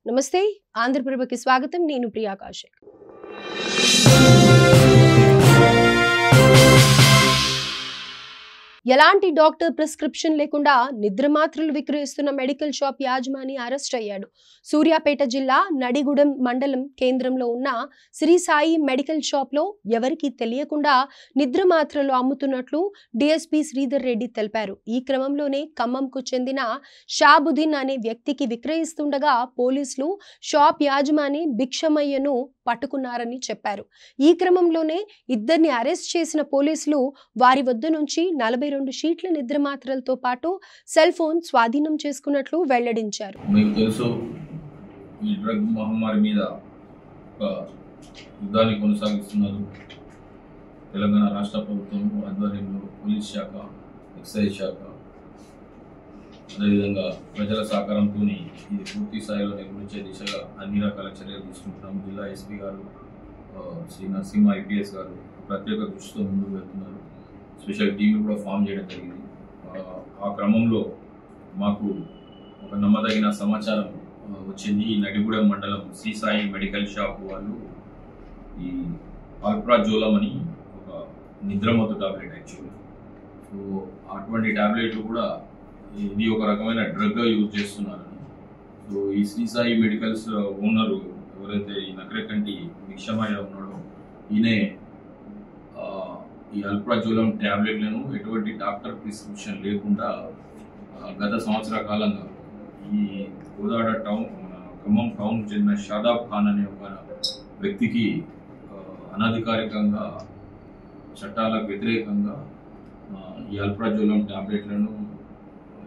నమస్తే ఆంధ్రప్రభకి స్వాగతం. నేను ప్రియా కౌశిక్. ఎలాంటి డాక్టర్ ప్రిస్క్రిప్షన్ లేకుండా నిద్ర మాత్రలు విక్రయిస్తున్న మెడికల్ షాప్ యాజమాని అరెస్ట్ అయ్యాడు. సూర్యాపేట జిల్లా నడిగూడెం మండలం కేంద్రంలో ఉన్న శ్రీ సాయి మెడికల్ షాప్ లో ఎవరికీ తెలియకుండా నిద్ర మాత్రలు అమ్ముతున్నట్లు డిఎస్పీ శ్రీధర్ రెడ్డి తెలిపారు. ఈ క్రమంలోనే ఖమ్మంకు చెందిన షాబుద్దీన్ అనే వ్యక్తికి విక్రయిస్తుండగా పోలీసులు షాప్ యాజమాని భిక్షమయ్యను పట్టుకున్నారని చెప్పారు. ఈ క్రమంలోనే ఇద్దరిని అరెస్ట్ చేసిన పోలీసులు వారి వద్ద నుంచి 42 షీట్ల నిద్ర మాత్రలతో పాటు సెల్ ఫోన్ స్వాధీనం చేసుకున్నట్లు వెల్లడించారు. మీకు తెలుసు, ఈ డ్రగ్ మహమ్మారి మీద ఒక యుద్ధాన్ని కొనసాగిస్తున్నారు. తెలంగాణ రాష్ట్ర ప్రభుత్వం ఆధ్వర్యంలో పోలీస్ శాఖ, ఎక్సైజ్ శాఖ, అదేవిధంగా ప్రజల సహకారంతో ఇది పూర్తి స్థాయిలో నిర్వహించే దిశగా అన్ని రకాల చర్యలు తీసుకుంటున్నాం. జిల్లా ఎస్పీ గారు, శ్రీ నరసింహ ఐపీఎస్ గారు ప్రత్యేక దృష్టితో ముందుకు వెళ్తున్నారు. స్పెషల్ టీంలు కూడా ఫామ్ చేయడం జరిగింది. ఆ క్రమంలో మాకు ఒక నమ్మదగిన సమాచారం వచ్చింది. ఈ నడిగూడెం మండలం శ్రీ సాయి మెడికల్ షాప్ వాళ్ళు ఈ ఆల్ప్రాజోలం అని ఒక నిద్రమత్తు టాబ్లెట్ యాక్చువల్లీ, సో అటువంటి టాబ్లెట్లు కూడా ఇది ఒక రకమైన డ్రగ్గా యూజ్ చేస్తున్నారని. సో ఈ శ్రీ సాయి మెడికల్స్ ఓనరు ఎవరైతే ఈ నకరకంటి భిక్షమయ్య ఉన్నాడో ఈయనే ఈ అల్ప్రాజోలం ట్యాబ్లెట్లను ఎటువంటి డాక్టర్ ప్రిస్క్రిప్షన్ లేకుండా గత సంవత్సర కాలంగా ఈ కోదాడ టౌన్, ఖమ్మం టౌన్ చెందిన షాదాబ్ ఖాన్ అనే ఒక వ్యక్తికి అనధికారికంగా చట్టాలకు వ్యతిరేకంగా ఈ అల్ప్రాజోలం ట్యాబ్లెట్లను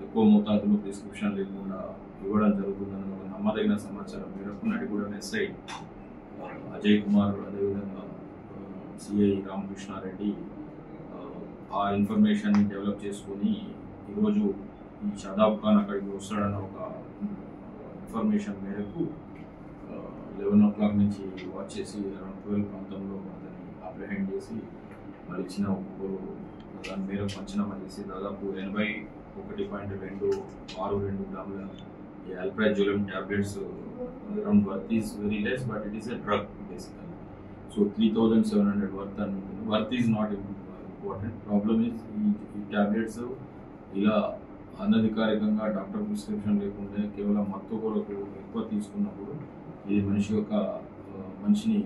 ఎక్కువ మోతాదులో ప్రిస్క్రిప్షన్ లేకుండా ఇవ్వడం జరుగుతుందని ఒక నమ్మదగిన సమాచారం మేరకు నడిగూడెం ఎస్ఐ అజయ్ కుమార్, అదేవిధంగా సిఐ రామకృష్ణారెడ్డి ఆ ఇన్ఫర్మేషన్ డెవలప్ చేసుకొని ఈరోజు ఈ షాదాబ్ ఖాన్ అక్కడికి వస్తాడన్న ఒక ఇన్ఫర్మేషన్ మేరకు 11 o'clock నుంచి వాచ్ చేసి అరౌండ్ 12 ప్రాంతంలో అతన్ని అప్రిహెండ్ చేసి మరి ఇచ్చిన ఒక్కొక్కరు దాని మేరకు పంచనామా చేసి దాదాపు 81.262 గ్రాముల ఈ alprazolam tablets. Around worth is very less, but it is a drug basically. So 3,700 worth అని ఉంటుంది. Worth is not important. Problem is ఈ ట్యాబ్లెట్స్ ఇలా అనధికారికంగా డాక్టర్ ప్రిస్క్రిప్షన్ లేకుండా కేవలం మత్తు కొరకు ఎక్కువ తీసుకున్నప్పుడు ఇది మనిషిని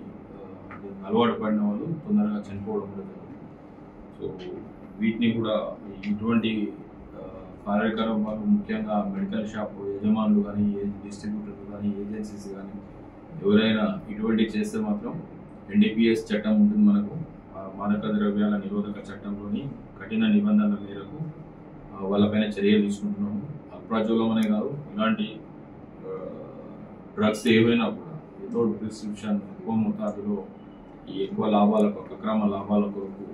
అలవాటు పడిన వాళ్ళు తొందరగా చనిపోవడం కూడా జరుగుతుంది. సో వీటిని కూడా ఇటువంటి కార్యకలాపాలు ముఖ్యంగా మెడికల్ షాప్ యజమానులు కానీ, డిస్ట్రిబ్యూటర్లు కానీ, ఏజెన్సీస్ కానీ ఎవరైనా ఇటువంటి చేస్తే మాత్రం ఎన్డీపీఎస్ చట్టం ఉంటుంది మనకు. మాదక ద్రవ్యాల నిరోధక చట్టంలోని కఠిన నిబంధనల మేరకు వాళ్ళపైన చర్యలు తీసుకుంటున్నాము. అల్ప్రాజోలం అనే కాదు, ఇలాంటి డ్రగ్స్ ఏవైనా కూడా వితౌట్ ప్రిస్క్రిప్షన్ ఎక్కువ మోతాదులో ఈ ఎక్కువ లాభాలకు, అక్రమ లాభాల కొరకు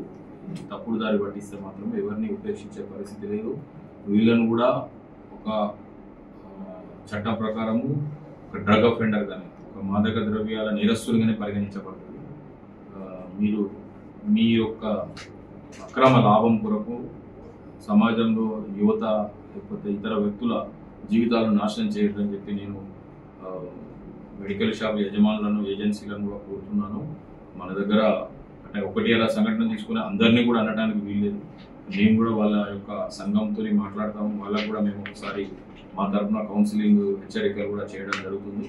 తప్పుడు దారి పట్టిస్తే మాత్రం ఎవరిని ఉపేక్షించే పరిస్థితి లేదు. వీళ్ళను కూడా ఒక చట్టం ప్రకారము ఒక డ్రగ్ అఫెండర్ కానీ, ఒక మాదక ద్రవ్యాల నేరస్తులుగానే పరిగణించబడుతుంది. మీరు మీ యొక్క అక్రమ లాభం కొరకు సమాజంలో యువత లేకపోతే ఇతర వ్యక్తుల జీవితాలను నాశనం చేయడం చెప్పి నేను మెడికల్ షాప్ యజమానులను, ఏజెన్సీలను కూడా కోరుతున్నాను. మన దగ్గర అంటే ఒకటి అలా సంఘటన తీసుకుని అందరినీ కూడా అనడానికి వీల్లేదు. మేము కూడా వాళ్ళ యొక్క సంఘంతో మాట్లాడతాము. వాళ్ళకు కూడా మేము ఒకసారి మా తరఫున కౌన్సిలింగ్, హెచ్చరికలు కూడా చేయడం జరుగుతుంది.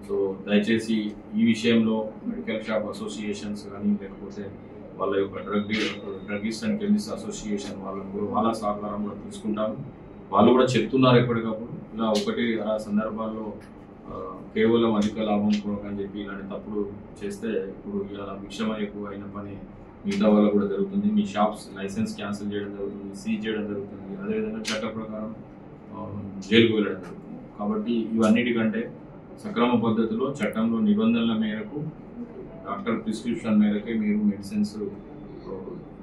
సో దయచేసి ఈ విషయంలో మెడికల్ షాప్ అసోసియేషన్స్ కానీ, లేకపోతే వాళ్ళ యొక్క డ్రగ్గిస్ట్ అండ్ కెమిస్ట్ అసోసియేషన్ వాళ్ళ సహకారం కూడా తీసుకుంటాము. వాళ్ళు కూడా చెప్తున్నారు ఎప్పటికప్పుడు. ఇలా ఒకటి అలా సందర్భాల్లో కేవలం అధిక లాభం కొరకు అని చెప్పి ఇలాంటి తప్పుడు చేస్తే ఇప్పుడు ఇలా భిక్షమ ఎక్కువ అయిన పని మిగతా వాళ్ళకు కూడా జరుగుతుంది. మీ షాప్స్ లైసెన్స్ క్యాన్సిల్ చేయడం జరుగుతుంది, సీజ్ చేయడం జరుగుతుంది, అదేవిధంగా చట్ట ప్రకారం జైలుకు వెళ్ళడం జరుగుతుంది. కాబట్టి ఇవన్నిటికంటే సక్రమ పద్ధతిలో చట్టంలో నిబంధనల మేరకు డాక్టర్ ప్రిస్క్రిప్షన్ మేరకే మీరు మెడిసిన్స్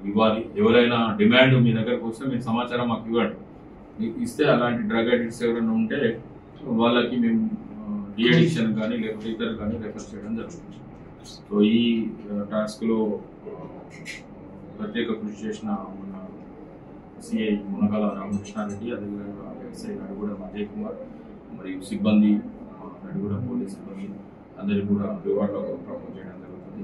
ఇవ్వాలి. ఎవరైనా డిమాండ్ మీ దగ్గరకు వస్తే మీరు సమాచారం మాకు ఇవ్వండి. మీకు ఇస్తే అలాంటి డ్రగ్ అడిక్ట్స్ ఎవరైనా ఉంటే వాళ్ళకి మేము డిఅడిక్షన్ కానీ లేకపోతే ఇతర కానీ రెఫర్ చేయడం జరుగుతుంది. సో ఈ టాస్క్లో ప్రత్యేక కృషి చేసిన మన సిఐ మునగాల రామకృష్ణారెడ్డి, అదేవిధంగా ఎస్ఐ నడిగూడెం అజయ్ కుమార్ మరియు సిబ్బంది నడిగూడెం పోలీసులకి అందరికీ కూడా రివార్డులో ప్రపోజ్ చేయడం జరుగుతుంది.